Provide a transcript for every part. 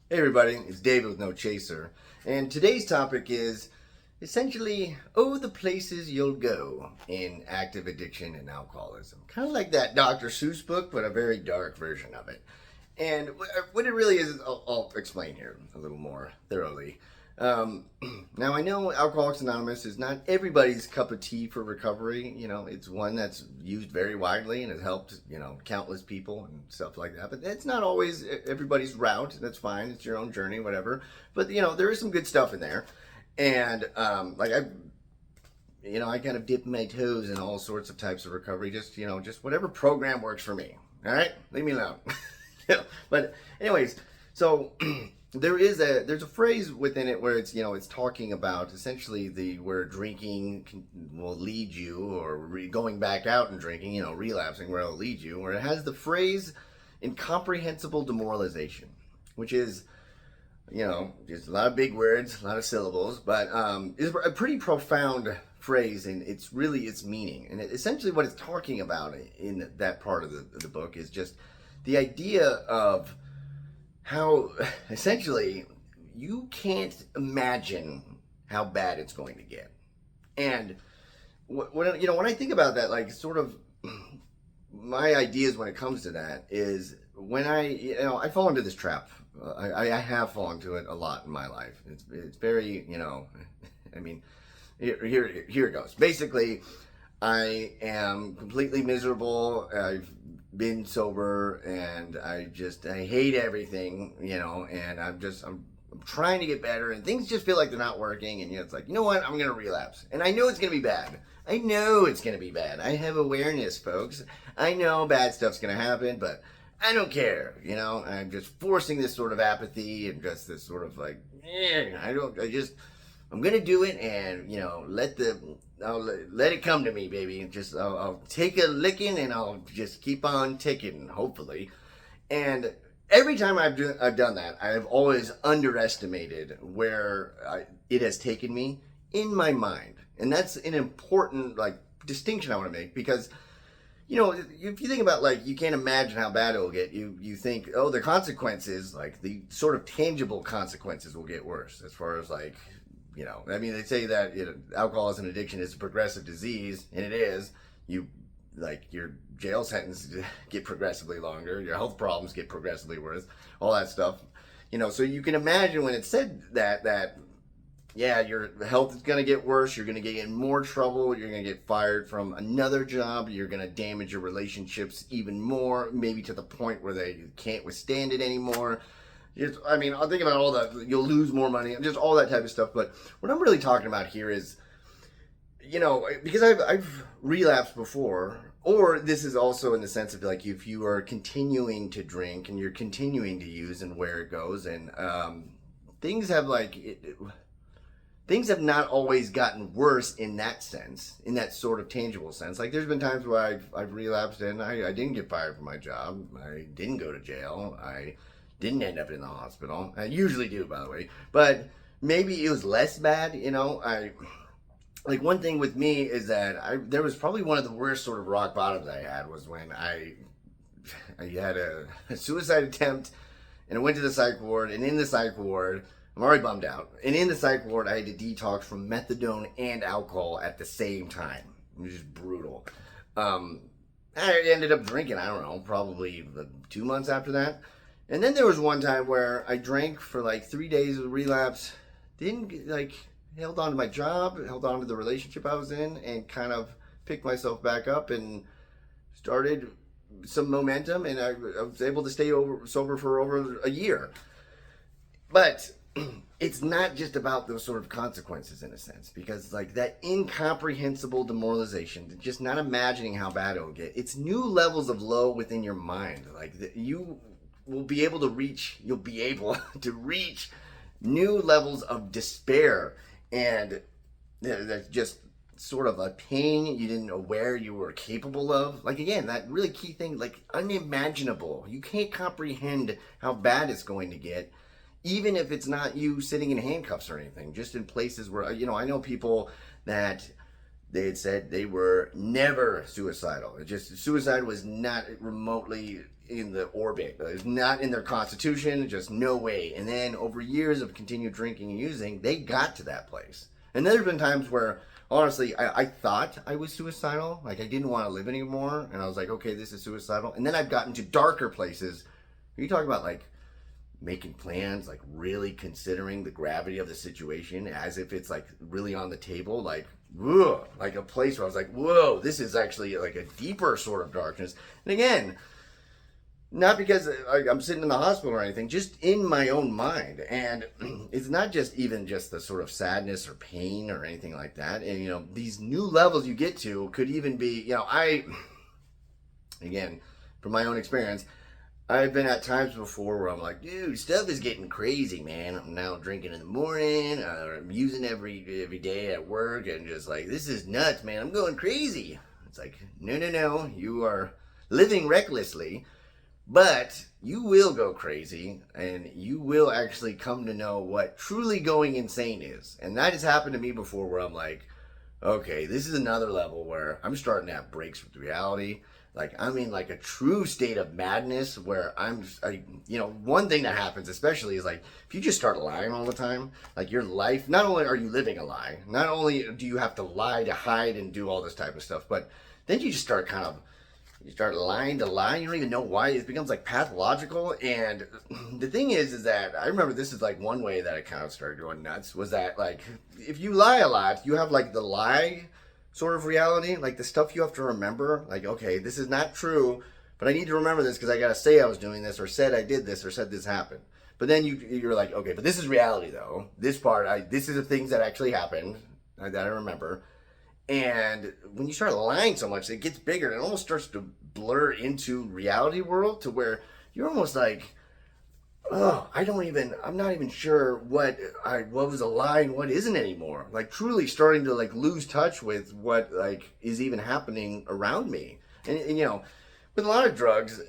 Hey everybody, it's David with No Chaser, and today's topic is essentially, the places you'll go in active addiction and alcoholism. Kind of like that Dr. Seuss book, but a very dark version of it. And what it really is, I'll explain here a little more thoroughly. Um, Now, I know Alcoholics Anonymous is not everybody's cup of tea for recovery. It's one that's used very widely and has helped, countless people and stuff like that. But it's not always everybody's route. That's fine. It's your own journey, whatever. But, there is some good stuff in there. And, I kind of dip my toes in all sorts of types of recovery. Just whatever program works for me. All right? Leave me alone. But anyways, so there's a phrase within it where it's talking about essentially where drinking will lead you, or going back out and drinking, relapsing, where it'll lead you, where it has the phrase incomprehensible demoralization, which is just a lot of big words, a lot of syllables, but is a pretty profound phrase, and it's really its meaning. And essentially what it's talking about in that part of the book is just the idea of how essentially you can't imagine how bad it's going to get. And when I think about that, like, sort of my ideas when it comes to that is when I fall into this trap. I have fallen to it a lot in my life. It's very, I mean, here it goes. Basically, I am completely miserable. I've been sober, and I hate everything, and I'm trying to get better, and things just feel like they're not working, and it's like, you know what, I'm gonna relapse, and I know it's gonna be bad. I know it's gonna be bad. I have awareness, folks. I know bad stuff's gonna happen, but I don't care. I'm just forcing this sort of apathy and just this sort of like, I'm gonna do it, and I'll let it come to me, baby. I'll take a licking, and I'll just keep on ticking, hopefully. And every time I've done that, I have always underestimated where it has taken me in my mind, and that's an important distinction I want to make, because if you think about, you can't imagine how bad it will get. You think, oh, the consequences, the sort of tangible consequences, will get worse, as far as they say that alcoholism and addiction is a progressive disease, and it is. Your jail sentence get progressively longer, your health problems get progressively worse, all that stuff. So you can imagine when it said that yeah, your health is going to get worse, you're going to get in more trouble, you're going to get fired from another job, you're going to damage your relationships even more, maybe to the point where they can't withstand it anymore. I'll think about all that. You'll lose more money, just all that type of stuff. But what I'm really talking about here is, because I've relapsed before, or this is also in the sense of if you are continuing to drink and you're continuing to use, and where it goes, and things have things have not always gotten worse in that sense, in that sort of tangible sense. There's been times where I've relapsed, and I didn't get fired from my job, I didn't go to jail, I didn't end up in the hospital. I usually do, by the way. But maybe it was less bad, one thing with me is that there was probably one of the worst sort of rock bottoms I had was when I had a suicide attempt, and I went to the psych ward, and in the psych ward, I'm already bummed out, and in the psych ward, I had to detox from methadone and alcohol at the same time. It was just brutal. I ended up drinking, I don't know, probably 2 months after that. And then there was one time where I drank for 3 days of relapse, didn't held on to my job, held on to the relationship I was in, and kind of picked myself back up and started some momentum, and I was able to stay sober for over a year. But it's not just about those sort of consequences, in a sense, because that incomprehensible demoralization, just not imagining how bad it'll get, it's new levels of low within your mind. You'll be able to reach new levels of despair, and that's just sort of a pain you didn't know where you were capable of. Again, that really key thing, unimaginable. You can't comprehend how bad it's going to get, even if it's not you sitting in handcuffs or anything, just in places where, I know people that they had said they were never suicidal. Suicide was not remotely in the orbit. It's not in their constitution, just no way. And then over years of continued drinking and using, they got to that place. And there's been times where, honestly, I thought I was suicidal. Like, I didn't want to live anymore. And I was like, okay, this is suicidal. And then I've gotten to darker places. You talk about, like, making plans, like, really considering the gravity of the situation as if it's, like, really on the table. Like, whoa, like a place where I was like, whoa, this is actually, like, a deeper sort of darkness. And again, not because I'm sitting in the hospital or anything, just in my own mind. And it's not just even just the sort of sadness or pain or anything like that. And, you know, these new levels you get to could even be, you know, again, from my own experience, I've been at times before where I'm like, dude, stuff is getting crazy, man. I'm now drinking in the morning, or I'm using every day at work, and just like, this is nuts, man. I'm going crazy. It's like, no. You are living recklessly. But you will go crazy, and you will actually come to know what truly going insane is. And that has happened to me before, where I'm like, okay, this is another level where I'm starting to have breaks with reality. Like, I'm in like a true state of madness where you know, one thing that happens especially is like, if you just start lying all the time, like your life, not only are you living a lie, not only do you have to lie to hide and do all this type of stuff, but then you just start you start lying to lie. You don't even know why. It becomes like pathological. And the thing is that I remember this is like one way that I kind of started going nuts, was that like, if you lie a lot, you have like the lie sort of reality, like the stuff you have to remember. Like, okay, this is not true, but I need to remember this because I got to say I was doing this, or said I did this, or said this happened. But then you're like, okay, but this is reality though. This part, this is the things that actually happened that I remember. And when you start lying so much, it gets bigger. It almost starts to blur into reality world, to where you're almost like, oh, I'm not even sure what was a lie and what isn't anymore. Like, truly starting to like lose touch with what like is even happening around me. And you know, with a lot of drugs,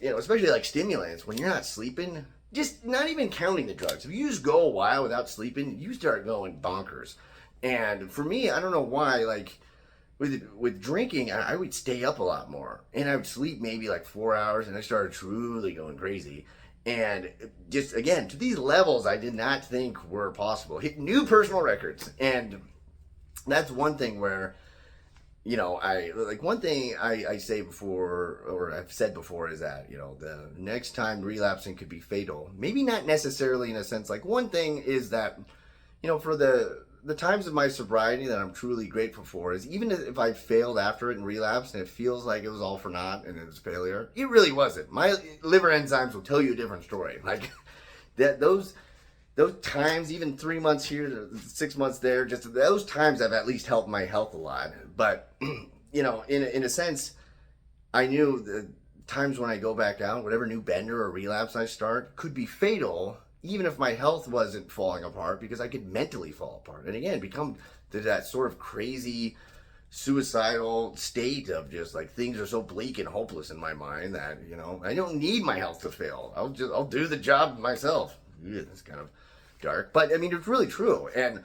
you know, especially like stimulants, when you're not sleeping, just not even counting the drugs, if you just go a while without sleeping, you start going bonkers. And for me, I don't know why, like with drinking, I would stay up a lot more, and I would sleep maybe like 4 hours, and I started truly going crazy. And just, again, to these levels I did not think were possible. Hit new personal records. And that's one thing where, you know, one thing I say before, or I've said before, is that, you know, the next time relapsing could be fatal. Maybe not necessarily in a sense. Like, one thing is that, you know, for the times of my sobriety that I'm truly grateful for, is even if I failed after it and relapsed and it feels like it was all for naught and it was failure, it really wasn't. My liver enzymes will tell you a different story. Like, that those times, even 3 months here, 6 months there, just those times have at least helped my health a lot. But, you know, in a sense, I knew the times when I go back out, whatever new bender or relapse I start could be fatal, even if my health wasn't falling apart, because I could mentally fall apart. And again, become to that sort of crazy suicidal state of just like, things are so bleak and hopeless in my mind that, you know, I don't need my health to fail. I'll do the job myself. It's kind of dark, but I mean, it's really true. And,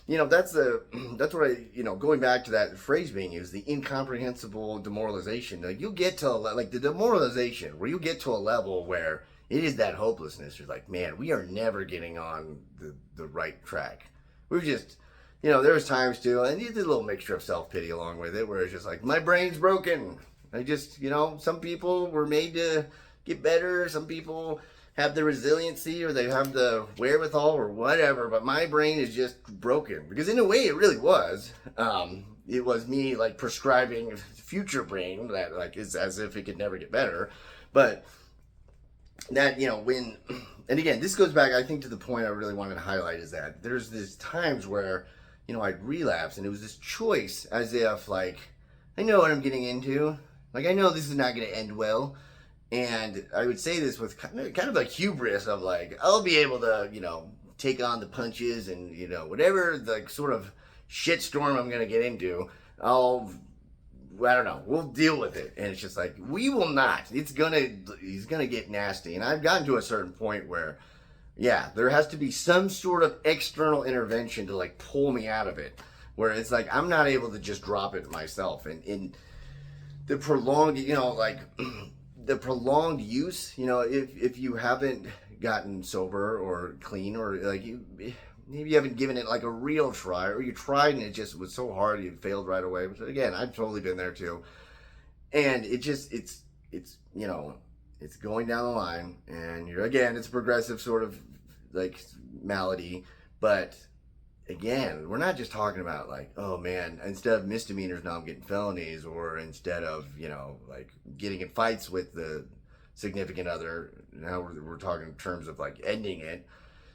you know, that's what I, you know, going back to that phrase being used, the incomprehensible demoralization. Like, you'll get to like the demoralization where you get to a level where it is that hopelessness. You're like, man, we are never getting on the right track. We're just, you know, there's times too, and it's a little mixture of self-pity along with it, where it's just like, my brain's broken. I just, you know, some people were made to get better. Some people have the resiliency, or they have the wherewithal, or whatever, but my brain is just broken. Because in a way, it really was. It was me like prescribing future brain that like is as if it could never get better. But that, you know, and again, this goes back, I think, to the point I really wanted to highlight, is that there's these times where, you know, I'd relapse, and it was this choice, as if like, I know what I'm getting into. Like, I know this is not going to end well. And I would say this with kind of a hubris of like, I'll be able to, you know, take on the punches, and, you know, whatever the sort of shitstorm I'm going to get into, I don't know, we'll deal with it. And it's just like, we will not. He's gonna get nasty. And I've gotten to a certain point where, yeah, there has to be some sort of external intervention to like pull me out of it, where it's like, I'm not able to just drop it myself. And in the prolonged, you know, like the prolonged use, if you haven't gotten sober or clean, or like maybe you haven't given it like a real try, or you tried and it just was so hard you failed right away. Which again, I've totally been there too. And it's it's going down the line, and it's a progressive sort of like malady. But again, we're not just talking about like, oh man, instead of misdemeanors now I'm getting felonies, or instead of like getting in fights with the significant other, now we're talking in terms of like ending it.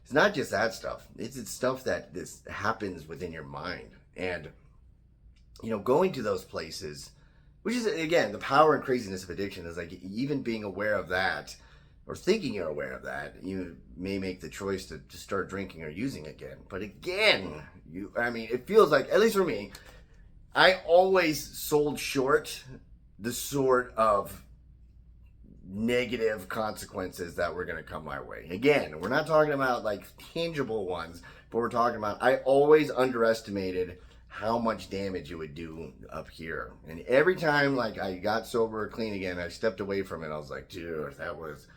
It's not just that stuff. It's stuff that this happens within your mind. And going to those places, which is again the power and craziness of addiction, is like even being aware of that, or thinking you're aware of that, you may make the choice to start drinking or using again. But again, it feels like, at least for me, I always sold short the sort of negative consequences that were going to come my way. Again, we're not talking about like tangible ones, but we're talking about, I always underestimated how much damage it would do up here. And every time like I got sober or clean again, I stepped away from it. I was like, dude, that was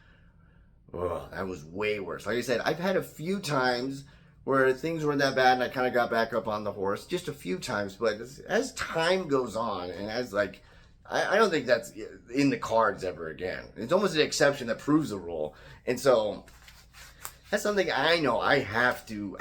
way worse. Like I said, I've had a few times where things weren't that bad and I kind of got back up on the horse, just a few times. But as time goes on, and as like, I don't think that's in the cards ever again. It's almost an exception that proves the rule. And so that's something I know I have to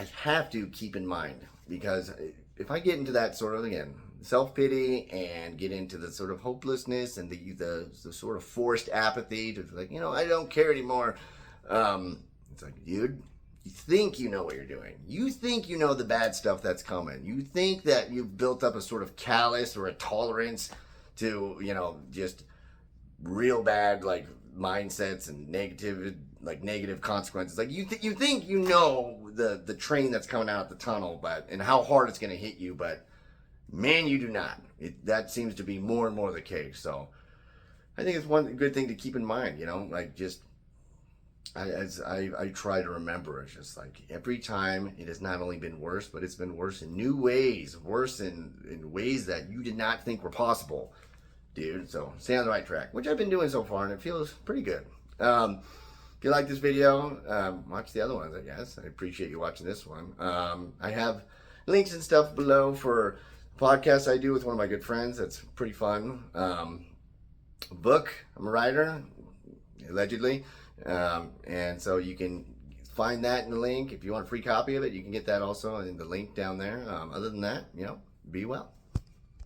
keep in mind, because if I get into that sort of, again, self-pity, and get into the sort of hopelessness and the sort of forced apathy to like, I don't care anymore. It's like, dude, you think you know what you're doing. You think you know the bad stuff that's coming. You think that you've built up a sort of callous or a tolerance to, just real bad like mindsets and negative consequences. Like you think the train that's coming out the tunnel, and how hard it's going to hit you, but man, you do not. That seems to be more and more the case. So I think it's one good thing to keep in mind, like just as I try to remember, it's just like every time it has not only been worse, but it's been worse in new ways, worse in ways that you did not think were possible, dude. So stay on the right track, which I've been doing so far, and it feels pretty good. If you like this video, watch the other ones, I guess. I appreciate you watching this one. I have links and stuff below for podcasts I do with one of my good friends. That's pretty fun. Book, I'm a writer, allegedly. And so you can find that in the link. If you want a free copy of it, you can get that also in the link down there. Other than that, be well.